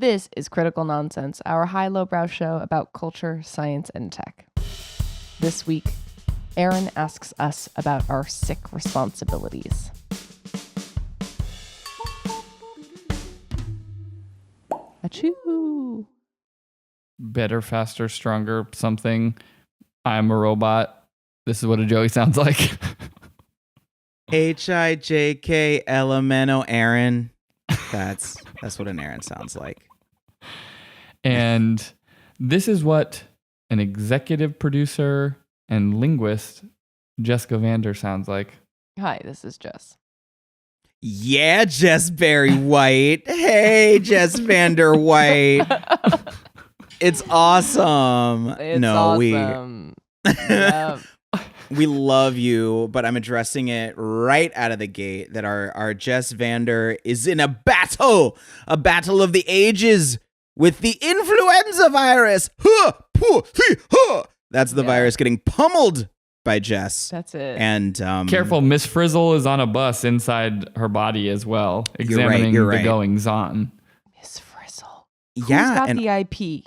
This is Critical Nonsense, our high-lowbrow show about culture, science, and tech. This week, Aaron asks us about our sick responsibilities. Achoo! Better, faster, stronger, something. I'm a robot. This is what a Joey sounds like. HIJKLMNO Aaron. That's what an Aaron sounds like. And this is what an executive producer and linguist, Jessica Vander, sounds like. Hi, this is Jess. Yeah, Jess Barry White. Hey, Jess Vander White. It's awesome. It's awesome. Yep. We love you, but I'm addressing it right out of the gate that our Jess Vander is in a battle of the ages with the influenza virus. That's the virus getting pummeled by Jess. That's it. And careful, Miss Frizzle is on a bus inside her body as well, examining the goings on. Miss Frizzle. Yeah, Who's got the IP?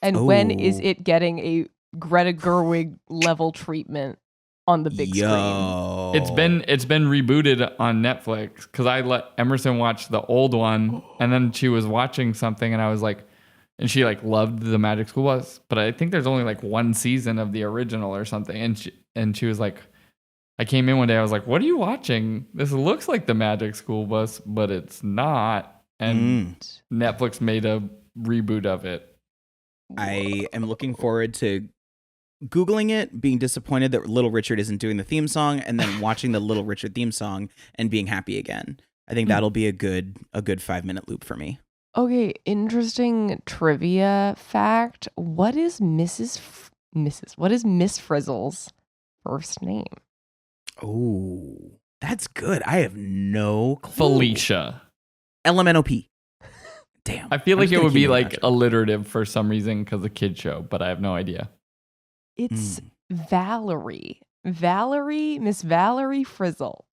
And when is it getting a Greta Gerwig level treatment on the big screen? It's been rebooted on Netflix because I let Emerson watch the old one, and then she was watching something, and I was like, and she like loved the Magic School Bus, but I think there's only like one season of the original or something, and she was like, I came in one day, I was like, what are you watching? This looks like the Magic School Bus, but it's not, and Netflix made a reboot of it. I am looking forward to Googling it, being disappointed that Little Richard isn't doing the theme song, and then watching the Little Richard theme song and being happy again. I think that'll be a good 5-minute loop for me. Okay, interesting trivia fact. What is Miss Frizzle's first name? Oh, that's good. I have no clue. Felicia. LMNOP. Damn. I feel like it would be like alliterative for some reason because a kid show, but I have no idea. It's Valerie. Miss Valerie Frizzle.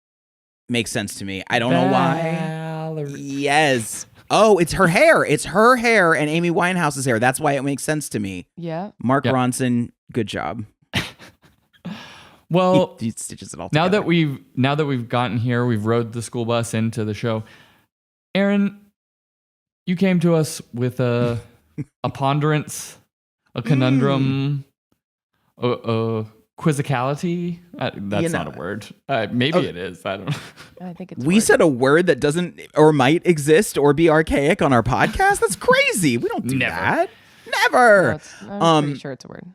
Makes sense to me. I don't know why. Valerie. Yes. Oh, it's her hair. It's her hair and Amy Winehouse's hair. That's why it makes sense to me. Yeah. Mark Ronson, good job. Well, he stitches it all together. Now that we've gotten here, we've rode the school bus into the show. Aaron, you came to us with a ponderance, a conundrum, a quizzicality. That's not a word. Maybe it is. I don't know. I think it's. We said a word that doesn't or might exist or be archaic on our podcast. That's crazy. We don't do that. Never. No, I'm pretty sure it's a word.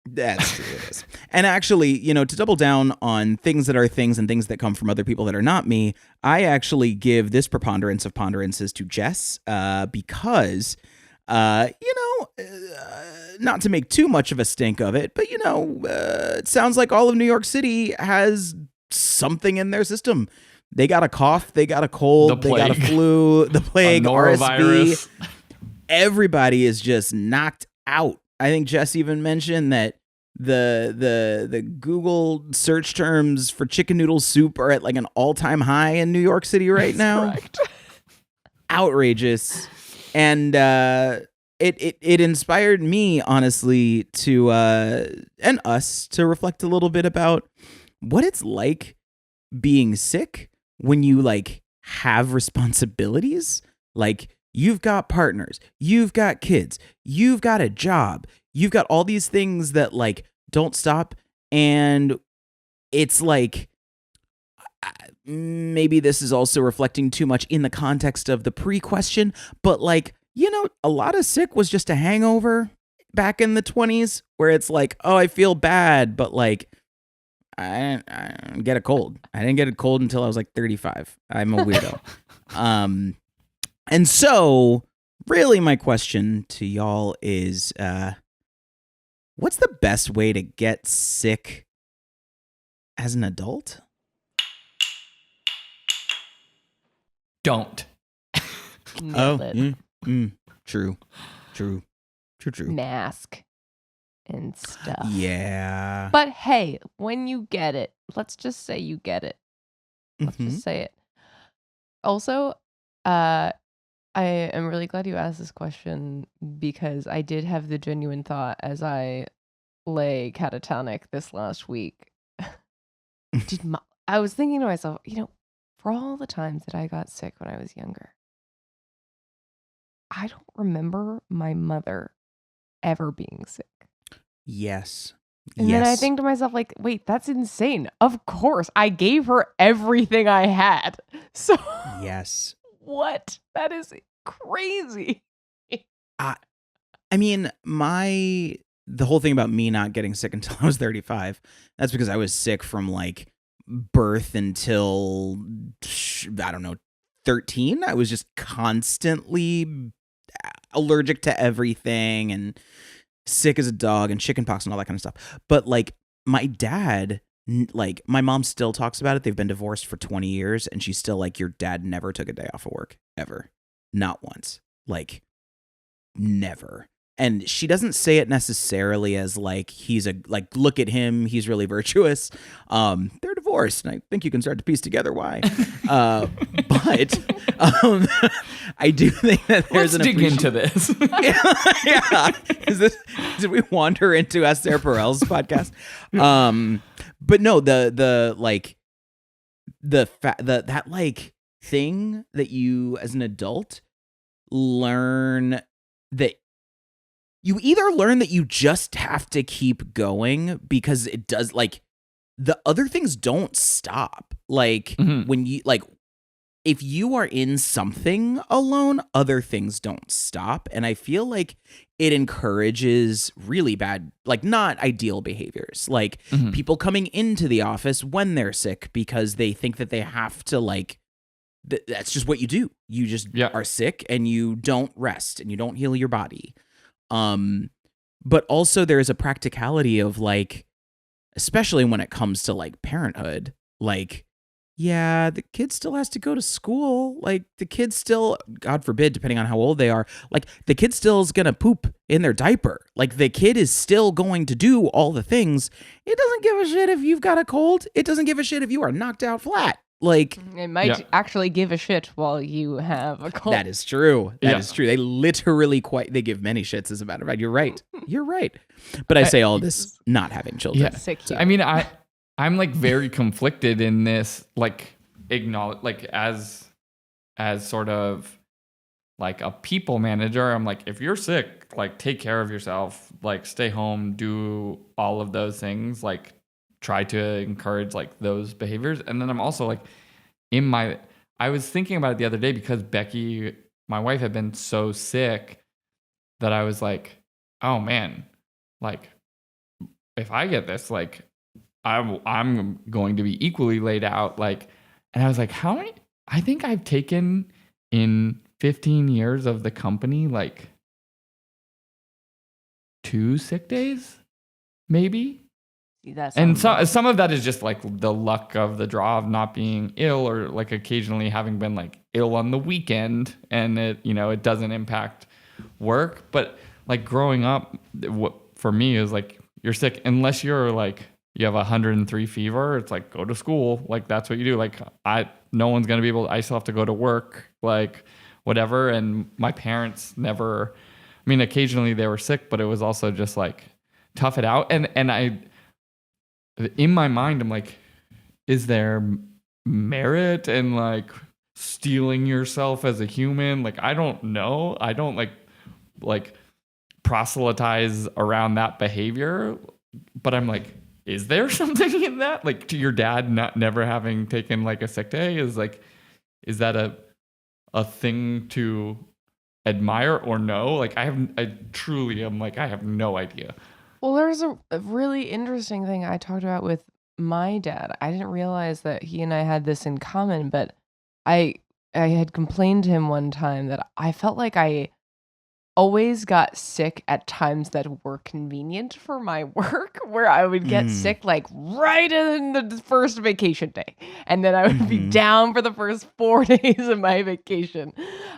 That's true. It is. And actually, to double down on things that are things and things that come from other people that are not me, I actually give this preponderance of ponderances to Jess because, not to make too much of a stink of it, but, it sounds like all of New York City has something in their system. They got a cough, they got a cold, they got a flu, the plague, RSV. Everybody is just knocked out. I think Jess even mentioned that the Google search terms for chicken noodle soup are at like an all-time high in New York City right now. Correct. Outrageous. And it inspired me, honestly, to and us to reflect a little bit about what it's like being sick when you like have responsibilities. Like, you've got partners, you've got kids, you've got a job, you've got all these things that like don't stop. And it's like, maybe this is also reflecting too much in the context of the pre-question, but like, a lot of sick was just a hangover back in the 20s where it's like, oh, I feel bad, but like, I didn't get a cold. I didn't get a cold until I was like 35. I'm a weirdo. And so, really, my question to y'all is, what's the best way to get sick as an adult? Don't. True. Mask and stuff. Yeah. But hey, when you get it, let's just say you get it. Let's just say it. Also, I am really glad you asked this question because I did have the genuine thought as I lay catatonic this last week. I was thinking to myself, for all the times that I got sick when I was younger, I don't remember my mother ever being sick. Yes. And then I think to myself, like, wait, that's insane. Of course, I gave her everything I had. So Yes. what? That is crazy. I mean, the whole thing about me not getting sick until I was 35, that's because I was sick from like birth until, I don't know, 13. I was just constantly allergic to everything and sick as a dog and chickenpox and all that kind of stuff. But like my dad, like my mom still talks about it. They've been divorced for 20 years and she's still like, your dad never took a day off of work ever. Not once. Like never. And she doesn't say it necessarily as like look at him, he's really virtuous. They're divorced, and I think you can start to piece together why. But I do think that there's Let's dig into this. Yeah, did we wander into Esther Perel's podcast? But no, that like thing that you as an adult learn that. You either learn that you just have to keep going because it does, like, the other things don't stop. Like, when you, like, if you are in something alone, other things don't stop. And I feel like it encourages really bad, like, not ideal behaviors. Like, people coming into the office when they're sick because they think that they have to, like, that's just what you do. You just are sick and you don't rest and you don't heal your body. But also there is a practicality of like, especially when it comes to like parenthood, like, yeah, the kid still has to go to school. Like the kid still, God forbid, depending on how old they are, like the kid still is going to poop in their diaper. Like the kid is still going to do all the things. It doesn't give a shit if you've got a cold. It doesn't give a shit if you are knocked out flat. Like it might actually give a shit while you have a cold. That is true. That is true. They literally they give many shits, as a matter of fact. You're right. You're right. But I say all this not having children. Yeah. Sick I mean, I'm like very conflicted in this, like acknowledge, like as sort of like a people manager. I'm like, if you're sick, like take care of yourself, like stay home, do all of those things, like try to encourage like those behaviors. And then I'm also like I was thinking about it the other day because Becky, my wife, had been so sick that I was like, oh man, like if I get this, like I'm going to be equally laid out. Like, and I was like, how many, I think I've taken in 15 years of the company, like 2 sick days, maybe. And some of that is just like the luck of the draw of not being ill, or like occasionally having been like ill on the weekend, and it doesn't impact work. But like growing up, what for me is like, you're sick unless you're like you have 103 fever. It's like go to school, like that's what you do. Like no one's gonna be able. I still have to go to work, like whatever. And my parents never. I mean, occasionally they were sick, but it was also just like tough it out. And I. In my mind, I'm like, is there merit in like stealing yourself as a human? Like, I don't know. I don't like proselytize around that behavior, but I'm like, is there something in that? Like to your dad never having taken like a sick day is that a thing to admire or no? Like I truly am like, I have no idea. Well, there's a really interesting thing I talked about with my dad. I didn't realize that he and I had this in common, but I had complained to him one time that I felt like I always got sick at times that were convenient for my work, where I would get sick like right in the first vacation day. And then I would be down for the first 4 days of my vacation.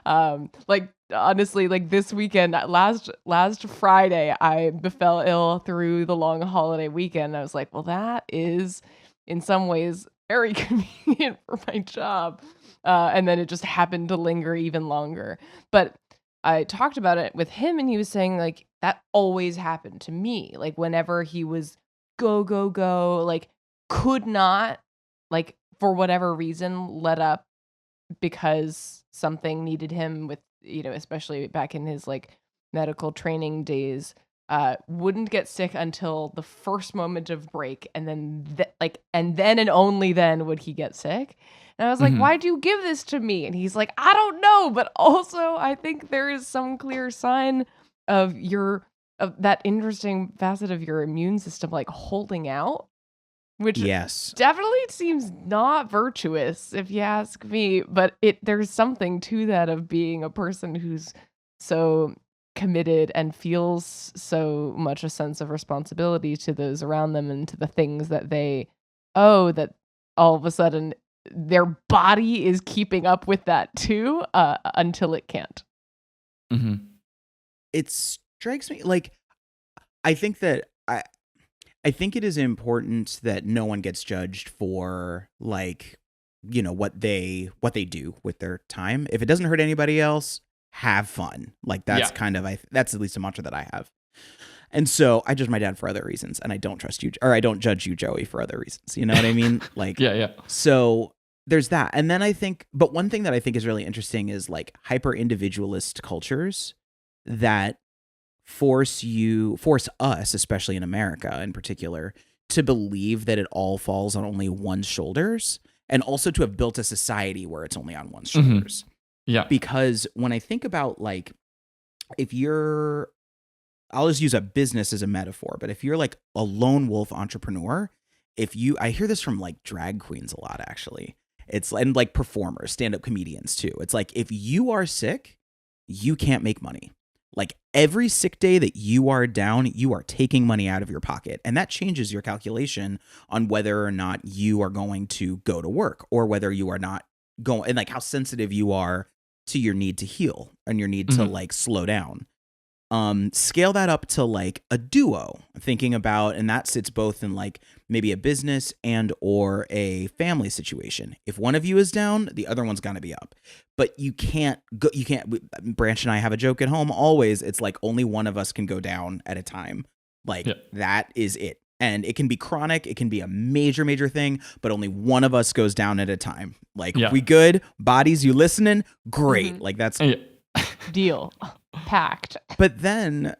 Like honestly, like this weekend, last Friday, I fell ill through the long holiday weekend. I was like, well, that is in some ways very convenient for my job. and then it just happened to linger even longer. But I talked about it with him, and he was saying like that always happened to me. Like whenever he was go go go, like could not, like for whatever reason, let up because something needed him with, especially back in his like medical training days, wouldn't get sick until the first moment of break, and then and only then would he get sick. And I was like, why do you give this to me? And he's like, I don't know, but also I think there is some clear sign of that interesting facet of your immune system like holding out, which Yes. definitely seems not virtuous if you ask me, but there's something to that of being a person who's so committed and feels so much a sense of responsibility to those around them and to the things that they owe, that all of a sudden their body is keeping up with that too, until it can't. Mm-hmm. It strikes me like I think it is important that no one gets judged for like, what they do with their time. If it doesn't hurt anybody else, have fun. Like that's that's at least a mantra that I have. And so I judge my dad for other reasons, and I don't trust you, or I don't judge you, Joey, for other reasons. You know what I mean? Like, yeah. So there's that. And then but one thing that I think is really interesting is like hyper-individualist cultures that force us, especially in America in particular, to believe that it all falls on only one's shoulders, and also to have built a society where it's only on one's shoulders. Yeah. Because when I think about like, I'll just use a business as a metaphor, but if you're like a lone wolf entrepreneur, I hear this from like drag queens a lot, actually. And like performers, stand-up comedians too. It's like, if you are sick, you can't make money. Like every sick day that you are down, you are taking money out of your pocket. And that changes your calculation on whether or not you are going to go to work, or whether you are not going, and like how sensitive you are to your need to heal and your need to like slow down. Scale that up to like a duo, thinking about, and that sits both in like maybe a business and or a family situation. If one of you is down, the other one's gonna be up. But you can't, Branch and I have a joke at home always. It's like only one of us can go down at a time. Like that is it. And it can be chronic. It can be a major, major thing, but only one of us goes down at a time. Like we good? Bodies, you listening? Great. Like that's deal. Packed. But then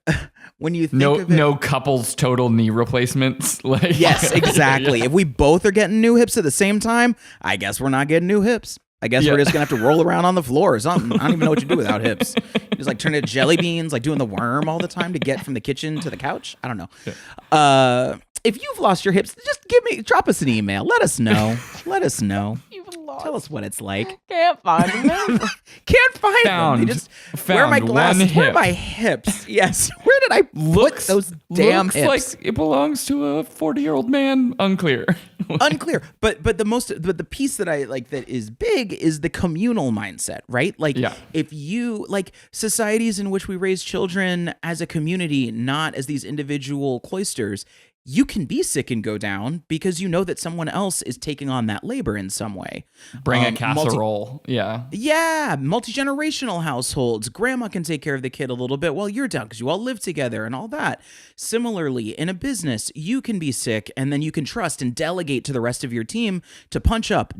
when you think of it, no couples total knee replacements. Like yes, exactly. If we both are getting new hips at the same time, I guess we're not getting new hips. I guess we're just gonna have to roll around on the floor or something. I don't even know what you do without hips. You just like turn into jelly beans, like doing the worm all the time to get from the kitchen to the couch. I don't know. If you've lost your hips, just drop us an email. Let us know. Tell us what it's like. Can't find them. Can't find them. They just where are my glasses? Where are my hips? Yes. Where did I put those damn hips? Looks like it belongs to a 40-year-old man. Unclear. Unclear. But the piece that I like that is big is the communal mindset, right? Like if you like societies in which we raise children as a community, not as these individual cloisters, you can be sick and go down because you know that someone else is taking on that labor in some way. Bring a casserole. Yeah. Multi-generational households. Grandma can take care of the kid a little bit while you're down because you all live together and all that. Similarly, in a business, you can be sick and then you can trust and delegate to the rest of your team to punch up,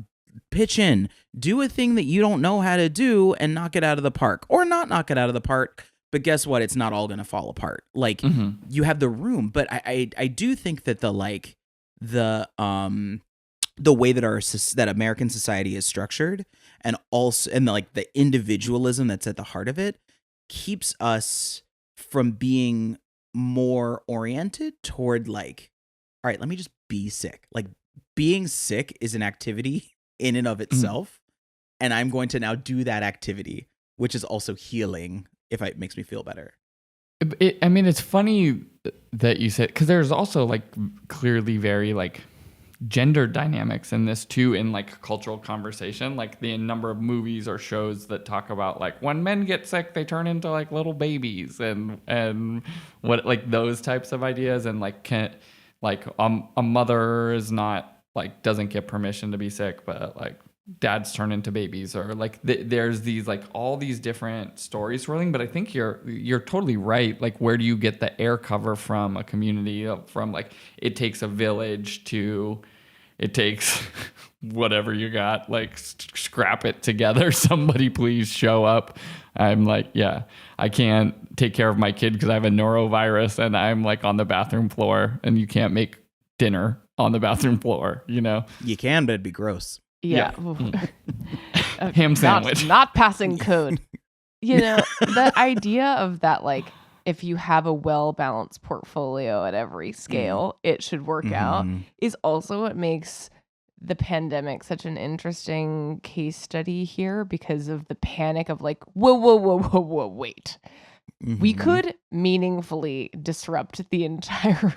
pitch in, do a thing that you don't know how to do and knock it out of the park, or not knock it out of the park. But guess what? It's not all going to fall apart. Like you have the room, but I do think that the way that that American society is structured, and also like the individualism that's at the heart of it, keeps us from being more oriented toward like, all right, let me just be sick. Like being sick is an activity in and of itself, and I'm going to now do that activity, which is also healing. If it makes me feel better. I mean, it's funny that you said, because there's also like clearly very like gender dynamics in this too, in like cultural conversation, like the number of movies or shows that talk about like when men get sick, they turn into like little babies and what, like those types of ideas. And like, a mother is not like, doesn't get permission to be sick, but like dads turn into babies, or like there's these like all these different stories swirling. But I think you're totally right. Like, where do you get the air cover from a community, from like it takes a village to it takes whatever you got, like scrap it together. Somebody please show up. I'm like, yeah, I can't take care of my kid because I have a norovirus and I'm like on the bathroom floor, and you can't make dinner on the bathroom floor, you know? You can, but it'd be gross. Yeah. Ham sandwich. Not passing code. You know, the idea of that, like, if you have a well-balanced portfolio at every scale, it should work out, is also what makes the pandemic such an interesting case study here, because of the panic of like, whoa, wait. We could meaningfully disrupt the entire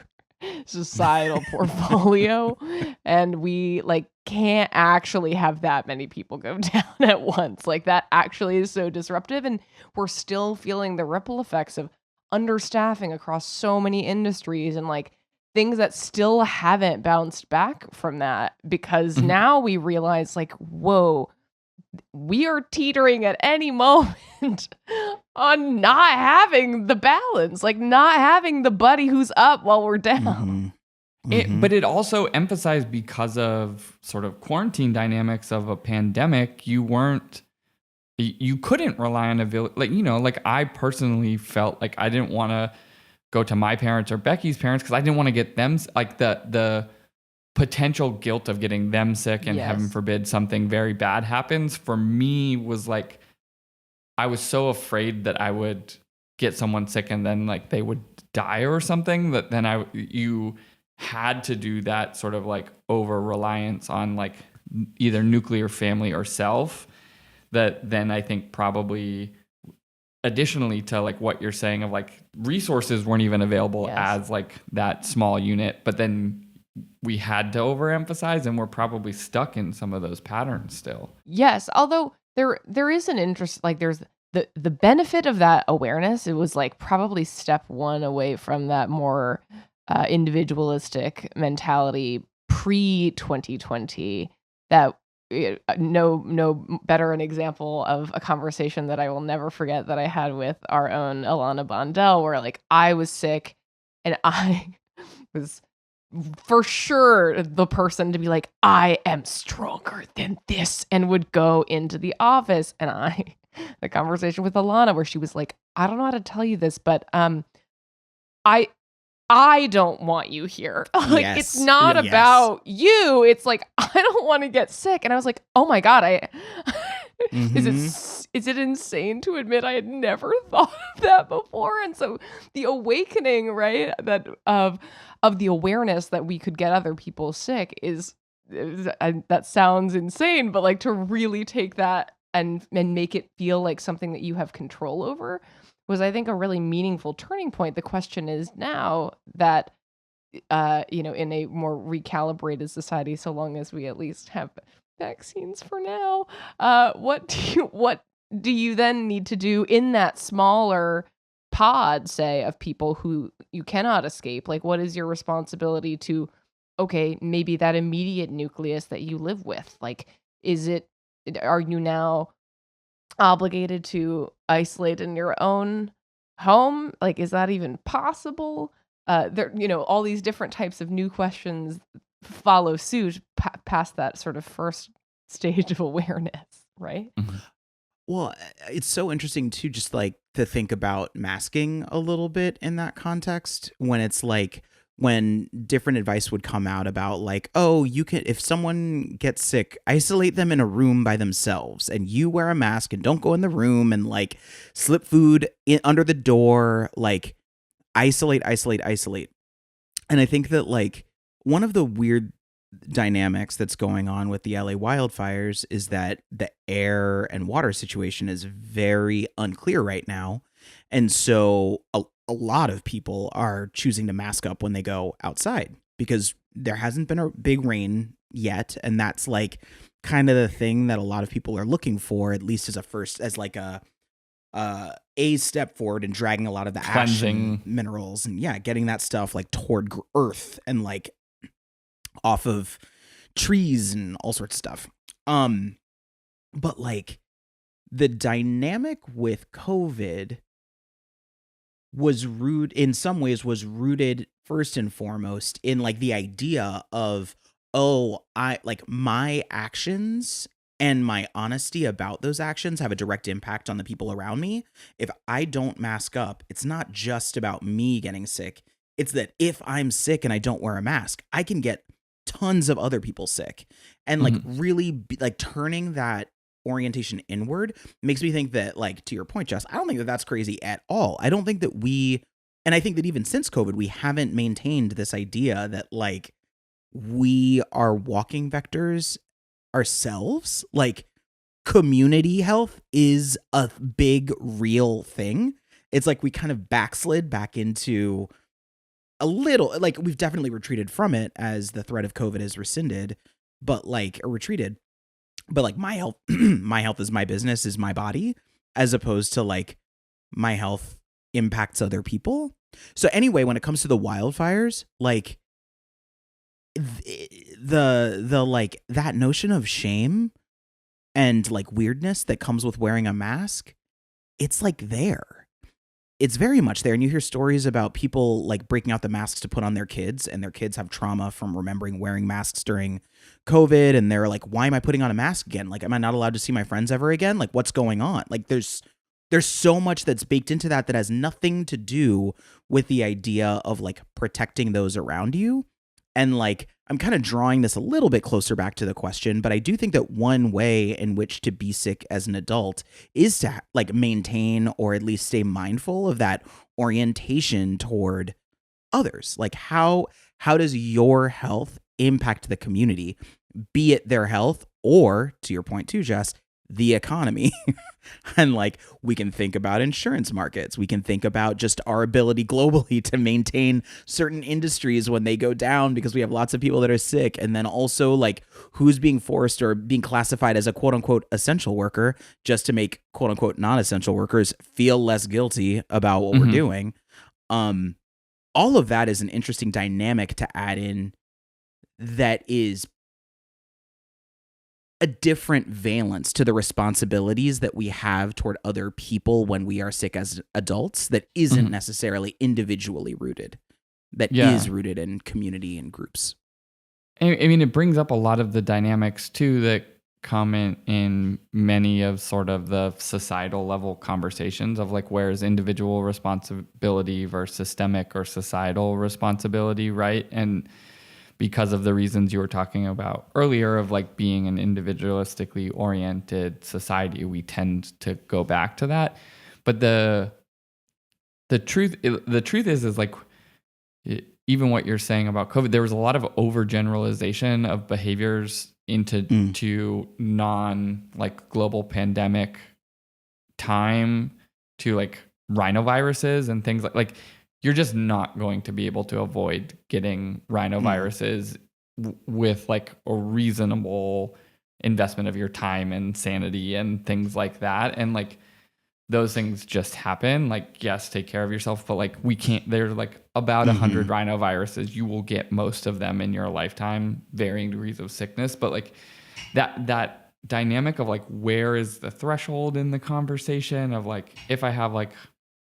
societal portfolio, and we like can't actually have that many people go down at once. Like, that actually is so disruptive, and we're still feeling the ripple effects of understaffing across so many industries, and like things that still haven't bounced back from that, because now we realize like, whoa, we are teetering at any moment on not having the balance, like not having the buddy who's up while we're down. But it also emphasized, because of sort of quarantine dynamics of a pandemic, you couldn't rely on a village. Like, you know, like I personally felt like I didn't want to go to my parents or Becky's parents because I didn't want to get them, like the potential guilt of getting them sick, and heaven forbid something very bad happens for me was like, I was so afraid that I would get someone sick and then like they would die or something, that then you had to do that sort of like over reliance on like either nuclear family or self, that then I think probably additionally to like what you're saying of like resources weren't even available as like that small unit, but then we had to overemphasize, and we're probably stuck in some of those patterns still. Yes, although there is an interest, like there's the benefit of that awareness. It was like probably step one away from that more individualistic mentality pre-2020, that no better an example of a conversation that I will never forget that I had with our own Alana Bondell, where like I was sick and I was for sure the person to be like, I am stronger than this, and would go into the office. And the conversation with Alana where she was like, I don't know how to tell you this, but I don't want you here. Like, it's not about you. It's like, I don't want to get sick. And I was like, oh my God, is it insane to admit I had never thought of that before? And so the awakening, right, that of the awareness that we could get other people sick is that sounds insane, but like to really take that and make it feel like something that you have control over was, I think, a really meaningful turning point. The question is now that, in a more recalibrated society, so long as we at least have vaccines for now, what do you then need to do in that smaller pod, say, of people who you cannot escape? Like, what is your responsibility to, okay, maybe that immediate nucleus that you live with? Like, are you now obligated to isolate in your own home? Like, is that even possible? All these different types of new questions follow suit past that sort of first stage of awareness, right? Well, it's so interesting too, just like to think about masking a little bit in that context, when it's like, when different advice would come out about like, oh, you can, if someone gets sick, isolate them in a room by themselves, and you wear a mask and don't go in the room, and like slip food under the door, like isolate. And I think that like one of the weird dynamics that's going on with the LA wildfires is that the air and water situation is very unclear right now. And so a lot of people are choosing to mask up when they go outside because there hasn't been a big rain yet. And that's like kind of the thing that a lot of people are looking for, at least as like a step forward in dragging a lot of the cleansing minerals and getting that stuff like toward earth and like off of trees and all sorts of stuff. But like the dynamic with COVID was in some ways was rooted first and foremost in like the idea of, oh, I like my actions and my honesty about those actions have a direct impact on the people around me. If I don't mask up, it's not just about me getting sick. It's that if I'm sick and I don't wear a mask, I can get tons of other people sick. And like really like turning that orientation inward makes me think that, like, to your point, Jess, I don't think that that's crazy at all. I don't think that and I think that even since COVID, we haven't maintained this idea that like we are walking vectors ourselves. Like community health is a big real thing. It's like we kind of backslid back into a little, like we've definitely retreated from it as the threat of COVID is rescinded, but like, or retreated. But like my health, my health is my business, is my body, as opposed to like my health impacts other people. So anyway, when it comes to the wildfires, like the like that notion of shame and like weirdness that comes with wearing a mask, it's like there. It's very much there. And you hear stories about people like breaking out the masks to put on their kids, and their kids have trauma from remembering wearing masks during COVID. And they're like, why am I putting on a mask again? Like, am I not allowed to see my friends ever again? Like, what's going on? Like, there's so much that's baked into that has nothing to do with the idea of like protecting those around you. And like, I'm kind of drawing this a little bit closer back to the question, but I do think that one way in which to be sick as an adult is to like maintain or at least stay mindful of that orientation toward others. Like how does your health impact the community, be it their health or, to your point too, Jess, the economy? And like we can think about insurance markets. We can think about just our ability globally to maintain certain industries when they go down because we have lots of people that are sick. And then also like who's being forced or being classified as a quote unquote essential worker just to make quote unquote non-essential workers feel less guilty about what we're doing. All of that is an interesting dynamic to add in that is a different valence to the responsibilities that we have toward other people when we are sick as adults that isn't necessarily individually rooted, that is rooted in community and groups. I mean, it brings up a lot of the dynamics too that come in many of sort of the societal level conversations of like, where is individual responsibility versus systemic or societal responsibility, right? And because of the reasons you were talking about earlier of like being an individualistically oriented society, we tend to go back to that. But the truth is like, even what you're saying about COVID, there was a lot of overgeneralization of behaviors into non like global pandemic time to like rhinoviruses and things like you're just not going to be able to avoid getting rhinoviruses with like a reasonable investment of your time and sanity and things like that. And like those things just happen. Like, yes, take care of yourself, but like we can't, there's like about 100 rhinoviruses. You will get most of them in your lifetime, varying degrees of sickness. But like that dynamic of like, where is the threshold in the conversation of like, if I have like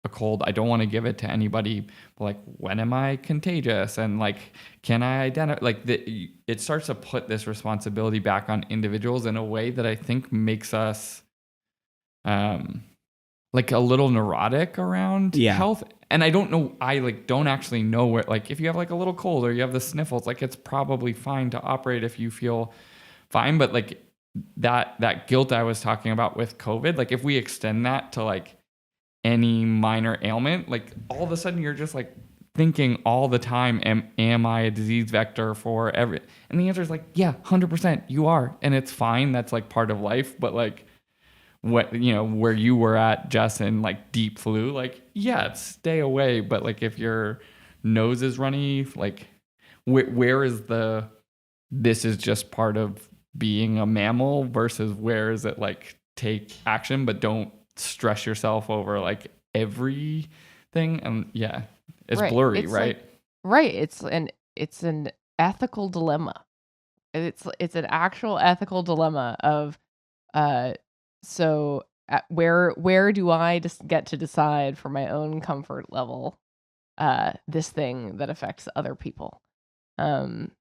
a cold, I don't want to give it to anybody, but like, when am I contagious? And like, can I identify, like it starts to put this responsibility back on individuals in a way that I think makes us like a little neurotic around health. And I don't know, I like don't actually know where, like if you have like a little cold or you have the sniffles, like it's probably fine to operate if you feel fine. But like that guilt I was talking about with COVID, like if we extend that to like any minor ailment, like all of a sudden you're just like thinking all the time, am I a disease vector for every, and the answer is like, yeah, 100% you are. And it's fine. That's like part of life. But like what, you know, where you were at, Jess, in like deep flu, like, yeah, stay away. But like if your nose is runny, like where is this is just part of being a mammal versus where is it like take action, but don't stress yourself over like everything. And yeah, it's blurry, it's right? Like, right. It's an ethical dilemma. It's an actual ethical dilemma of So where do I just get to decide for my own comfort level this thing that affects other people? Um,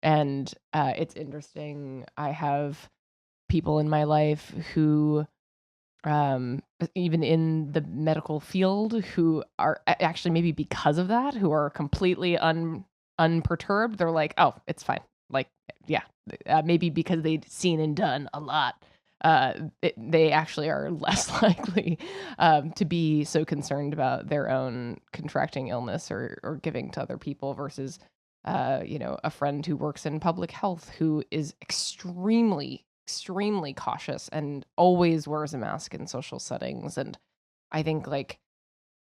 and it's interesting. I have people in my life who even in the medical field who are actually maybe because of that who are completely unperturbed. They're like, oh, it's fine. Like, yeah, maybe because they'd seen and done a lot. They actually are less likely to be so concerned about their own contracting illness or giving to other people versus a friend who works in public health who is extremely cautious and always wears a mask in social settings. And I think like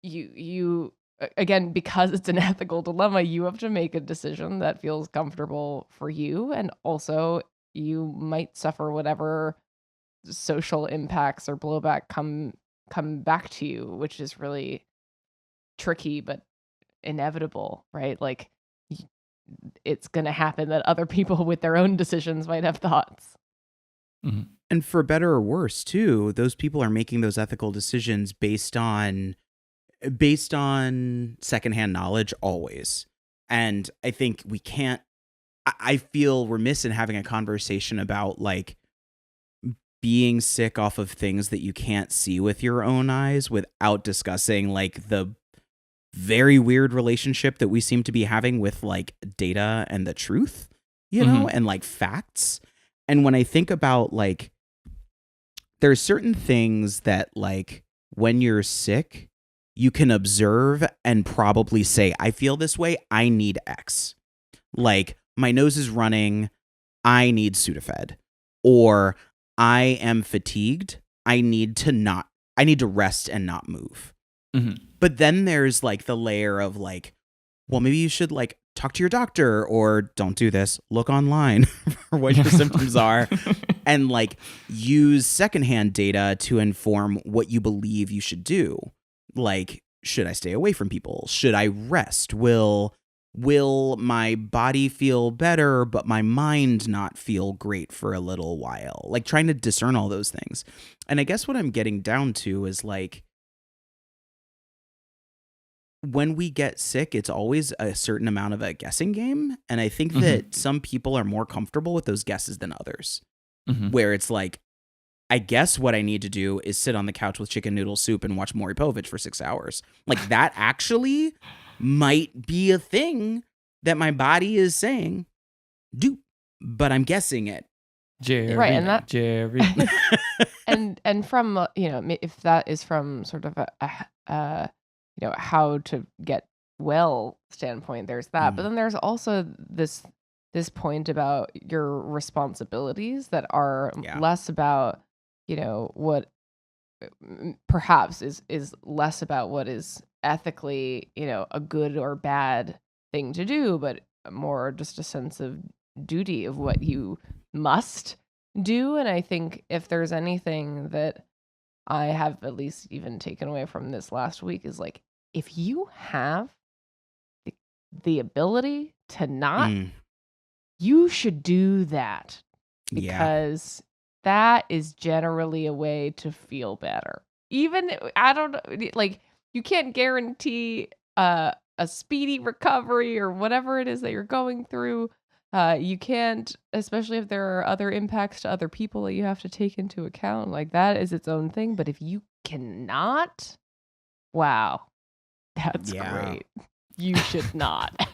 you again, because it's an ethical dilemma, you have to make a decision that feels comfortable for you, and also you might suffer whatever social impacts or blowback come back to you, which is really tricky but inevitable, right? Like it's going to happen that other people with their own decisions might have thoughts. Mm-hmm. And for better or worse, too, those people are making those ethical decisions based on secondhand knowledge always. And I think we can't, I feel remiss in having a conversation about like being sick off of things that you can't see with your own eyes without discussing like the very weird relationship that we seem to be having with like data and the truth, you know, and like facts. And when I think about like, there's certain things that like when you're sick, you can observe and probably say, I feel this way, I need X. Like my nose is running, I need Sudafed. Or I am fatigued, I need to rest and not move. Mm-hmm. But then there's like the layer of like, well, maybe you should like talk to your doctor, or don't do this, look online for what your symptoms are, and like use secondhand data to inform what you believe you should do. Like, should I stay away from people? Should I rest? Will my body feel better, but my mind not feel great for a little while? Like trying to discern all those things. And I guess what I'm getting down to is like, when we get sick, it's always a certain amount of a guessing game. And I think that some people are more comfortable with those guesses than others, where it's like, I guess what I need to do is sit on the couch with chicken noodle soup and watch Maury Povich for 6 hours. Like that actually might be a thing that my body is saying, do, but I'm guessing it. Jerry, right, and that Jerry. and from if that is from sort of a how to get well standpoint, there's that. But then there's also this point about your responsibilities that are less about what perhaps is less about what is ethically a good or bad thing to do, but more just a sense of duty of what you must do. And I think if there's anything that I have at least even taken away from this last week is like, if you have the ability to not, you should do that, because that is generally a way to feel better. Even, I don't know, like you can't guarantee a speedy recovery or whatever it is that you're going through. You can't, especially if there are other impacts to other people that you have to take into account. Like that is its own thing. But if you cannot, wow, that's great. You should not.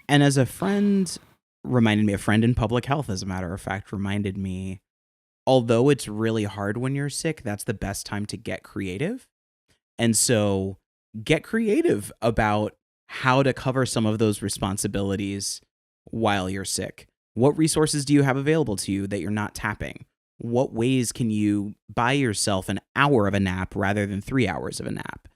And as a friend in public health, as a matter of fact, reminded me, although it's really hard when you're sick, that's the best time to get creative. And so get creative about how to cover some of those responsibilities while you're sick. What resources do you have available to you that you're not tapping? What ways can you buy yourself an hour of a nap rather than 3 hours of a nap?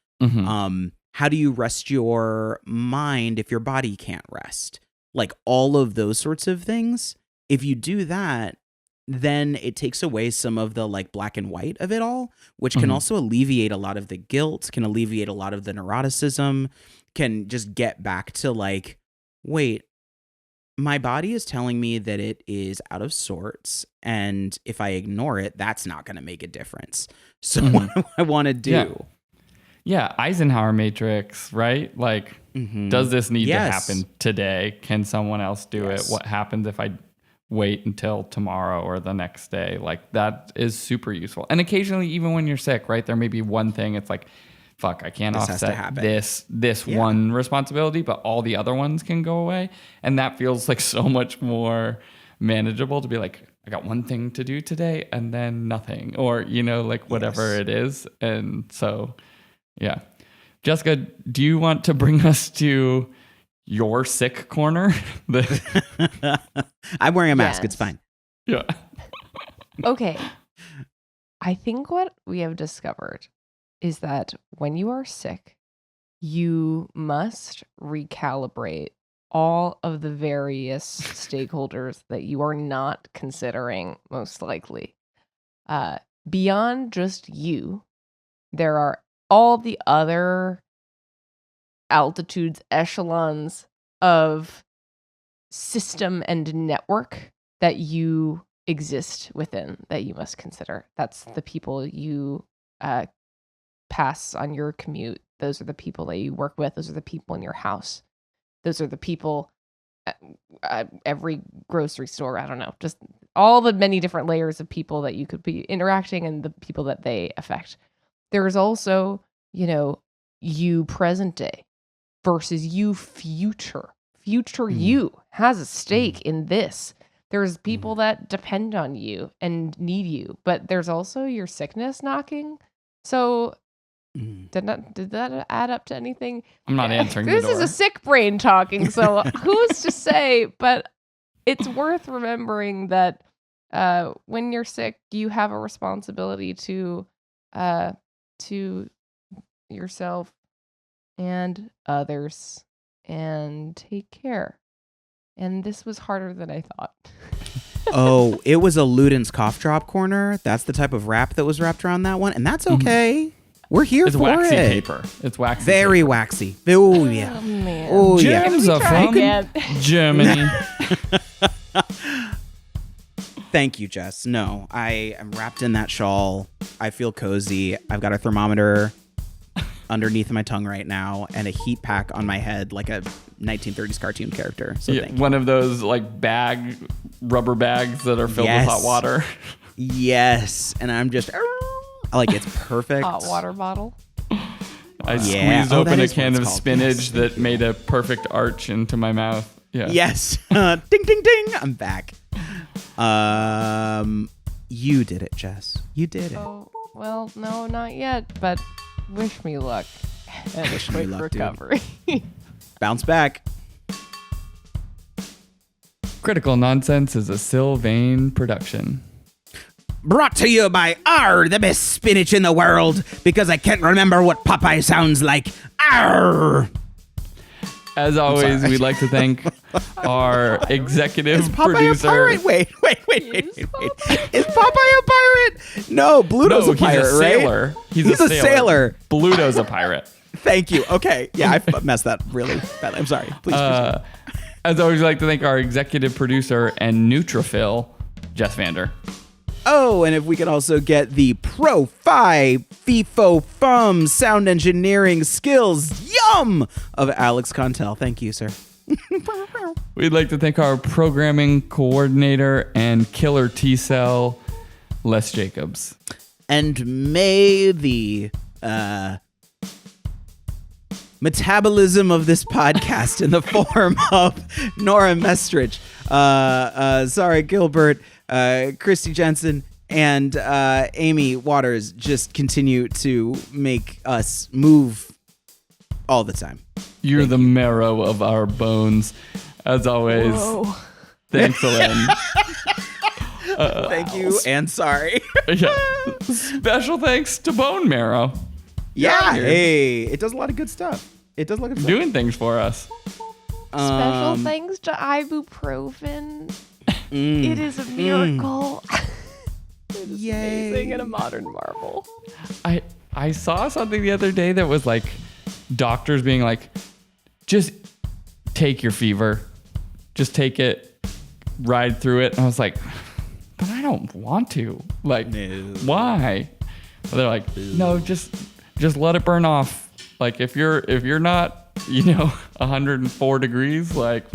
How do you rest your mind if your body can't rest? Like all of those sorts of things. If you do that, then it takes away some of the like black and white of it all, which can also alleviate a lot of the guilt, can alleviate a lot of the neuroticism, can just get back to like, wait, my body is telling me that it is out of sorts, and if I ignore it, that's not going to make a difference. So what do I want to do? Yeah, Eisenhower matrix, right? Like, does this need to happen today? Can someone else do it? What happens if I wait until tomorrow or the next day? Like, that is super useful. And occasionally, even when you're sick, right, there may be one thing. It's like, fuck, I can't offset this one responsibility, but all the other ones can go away. And that feels like so much more manageable to be like, I got one thing to do today and then nothing, or, you know, like whatever it is. And so, yeah. Jessica, do you want to bring us to your sick corner? I'm wearing a mask. It's fine. Yeah. Okay. I think what we have discovered is that when you are sick, you must recalibrate all of the various stakeholders that you are not considering most likely. Beyond just you, there are all the other altitudes, echelons of system and network that you exist within that you must consider. That's the people you pass on your commute. Those are the people that you work with. Those are the people in your house. Those are the people at every grocery store. I don't know. Just all the many different layers of people that you could be interacting and the people that they affect. There's also, you know, you present day versus you future. Future you has a stake in this. There's people that depend on you and need you, but there's also your sickness knocking. So did that add up to anything? I'm not answering the door. This is a sick brain talking, so who's to say? But it's worth remembering that when you're sick, you have a responsibility to yourself and others and take care. And this was harder than I thought. Oh, it was a Luden's cough drop corner. That's the type of wrap that was wrapped around that one. And that's okay. We're here it's for waxy it. Paper. It's waxy Very paper. waxy. Oh, yeah. Oh, man. Oh, yeah. Gems are from Germany. Thank you, Jess. No, I am wrapped in that shawl. I feel cozy. I've got a thermometer underneath my tongue right now and a heat pack on my head like a 1930s cartoon character. So thank you. One of those like rubber bags that are filled with hot water. Yes. And I'm just like, it's perfect. Hot water bottle. I squeezed open a can of spinach that made a perfect arch into my mouth. Yeah. Yes. Ding, ding, ding. I'm back. You did it, Jess. You did it. Oh, well, no, not yet, but wish me luck. And wish me luck, recovery. Bounce back. Critical Nonsense is a Sylvain production. Brought to you by the best spinach in the world, because I can't remember what Popeye sounds like. As always, we'd like to thank our executive Is Popeye producer. a pirate? Wait. Is Popeye a pirate? No, Bluto's a pirate, he's a sailor. right? He's a sailor. Bluto's a pirate. Thank you. Okay. Yeah, I messed that really badly. I'm sorry. Please proceed. As always, we'd like to thank our executive producer and neutrophil, Jess Vander. Oh, and if we could also get the Pro-Fi FIFO FUM sound engineering skills, yum, of Alex Contel. Thank you, sir. We'd like to thank our programming coordinator and killer T-cell, Les Jacobs. And may the metabolism of this podcast in the form of Nora Mestridge, Zara Gilbert, Christy Jensen, and Amy Waters just continue to make us move all the time. You're the marrow of our bones. As always, thanks, Elaine. Thank you, and sorry. Yeah. Special thanks to Bone Marrow. Yeah, hey, it does a lot of good stuff. Doing things for us. Special thanks to ibuprofen. It is a miracle. It is amazing and a modern marvel. I saw something the other day that was like doctors being like, just take your fever. just take it, ride through it. And I was like, but I don't want to. Like, why? They're like, no, just let it burn off. Like, if you're not, 104 degrees, like,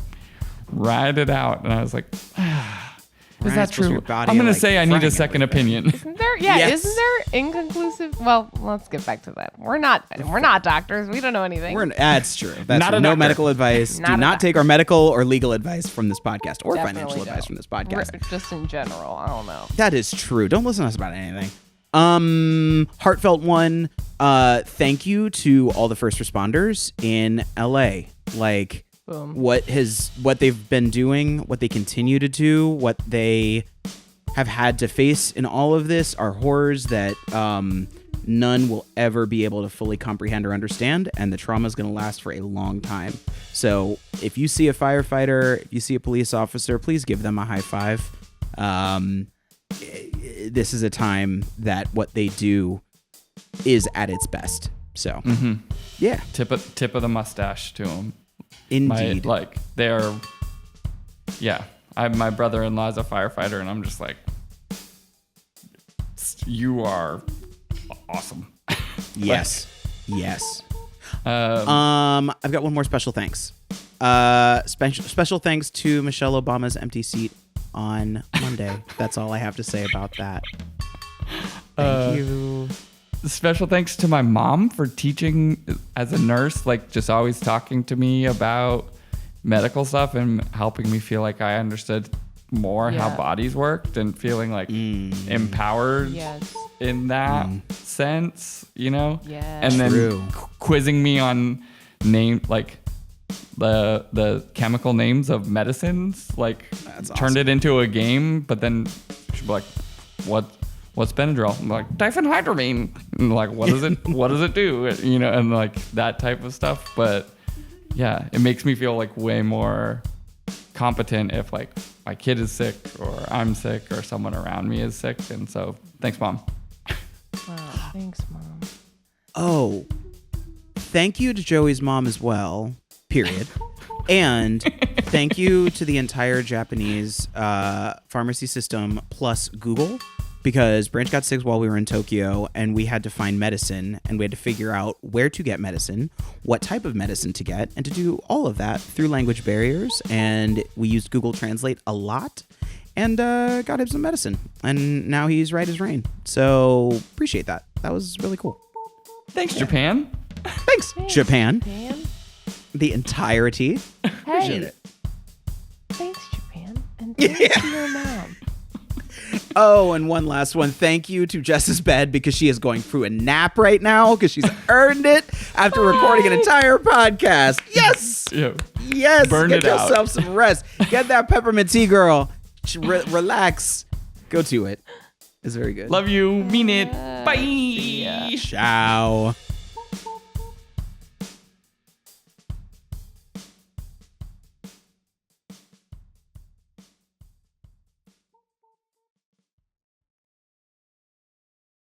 ride it out. And I was like, is that true? I'm going to say I need a second opinion. Isn't there? Yeah, yes. Isn't there inconclusive? Well, let's get back to that. We're not doctors. We don't know anything. That's true. That's not no medical advice. Do not take our medical or legal advice from this podcast or financial advice from this podcast. Just in general. I don't know. That is true. Don't listen to us about anything. Heartfelt one. Thank you to all the first responders in LA. Like, boom. What they've been doing, what they continue to do, what they have had to face in all of this are horrors that none will ever be able to fully comprehend or understand, and the trauma is going to last for a long time. So if you see a firefighter, if you see a police officer, please give them a high five. This is a time that what they do is at its best. So, yeah. Tip of the mustache to them. Indeed. My brother-in-law's a firefighter, and I'm just like, you are awesome. Yes. Yes. I've got one more special thanks. Special thanks to Michelle Obama's empty seat on Monday. That's all I have to say about that. Thank you. Special thanks to my mom for teaching as a nurse, like just always talking to me about medical stuff and helping me feel like I understood more how bodies worked and feeling like empowered in that sense, Yeah. And then quizzing me on like the chemical names of medicines, like turned it into a game, but then she'd be like, what's Benadryl? I'm like, diphenhydramine. And like, what does it do? And like that type of stuff. But yeah, it makes me feel like way more competent if like my kid is sick or I'm sick or someone around me is sick. And so thanks, Mom. Wow, thanks, Mom. Oh, thank you to Joey's mom as well. Period. And thank you to the entire Japanese pharmacy system plus Google, because Branch got sick while we were in Tokyo and we had to find medicine and we had to figure out where to get medicine, what type of medicine to get, and to do all of that through language barriers. And we used Google Translate a lot and got him some medicine. And now he's right as rain. So appreciate that. That was really cool. Thanks, Japan. Thanks, Japan. The entirety. Appreciate it. Thanks, Japan. And thanks to your mom. Oh, and one last one. Thank you to Jess's bed, because she is going through a nap right now because she's earned it after recording an entire podcast. Yes. Yeah. Yes. Burn Get it out. yourself some rest. Get that peppermint tea, girl. Relax. Go to it. It's very good. Love you. Mean it. Bye. Ciao.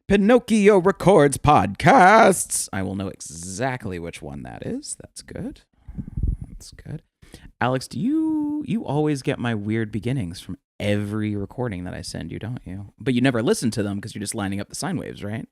Pinocchio Records Podcasts. I will know exactly which one that is. That's good. That's good. Alex, do you always get my weird beginnings from every recording that I send you, don't you? But you never listen to them because you're just lining up the sine waves, right?